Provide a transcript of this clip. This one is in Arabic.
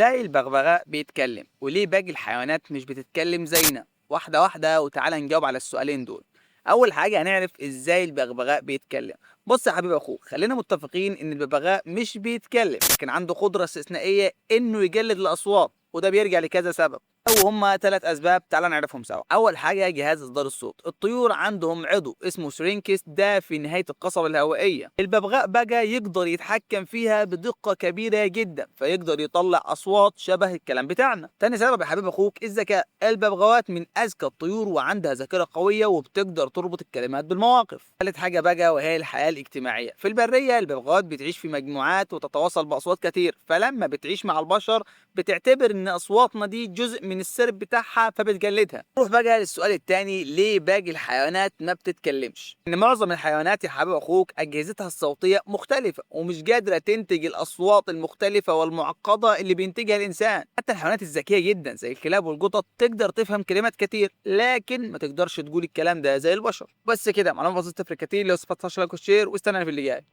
ازاي البغبغاء بيتكلم وليه باقي الحيوانات مش بتتكلم زينا؟ واحدة واحدة وتعالى نجاوب على السؤالين دول. أول حاجة هنعرف ازاي البغبغاء بيتكلم. بص يا حبيب أخوك، خلينا متفقين إن الببغاء مش بيتكلم، لكن عنده قدرة استثنائية إنه يجلد الأصوات، وده بيرجع لكذا سبب، أو هما ثلاث أسباب. تعالى نعرفهم سوا. أول حاجة جهاز إصدار الصوت. الطيور عندهم عضو اسمه سرينكس، ده في نهاية القصبة الهوائية. الببغاء بقى يقدر يتحكم فيها بدقة كبيرة جدا، فيقدر يطلع أصوات شبه الكلام بتاعنا. تاني سبب يا حبيب أخوك الذكاء. الببغاوات من أذكى الطيور وعندها ذاكرة قوية وبتقدر تربط الكلمات بالمواقف. ثالث حاجة بقى وهي الحياة الاجتماعية. في البرية الببغاوات بتعيش في مجموعات وتتواصل بأصوات كتير، فلما بتعيش مع البشر بتعتبر ان اصواتنا دي جزء من السرب بتاعها فبتجلدها. نروح بقى للسؤال التاني، ليه باقي الحيوانات ما بتتكلمش؟ ان معظم الحيوانات يا حبيب اخوك اجهزتها الصوتيه مختلفه ومش قادره تنتج الاصوات المختلفه والمعقده اللي بينتجها الانسان. حتى الحيوانات الذكيه جدا زي الكلاب والقطط تقدر تفهم كلمات كتير، لكن ما تقدرش تقول الكلام ده زي البشر. بس كده معلومه بسيطه في الكتير. لو استفدت لايك وشير واستنى في اللي جاي.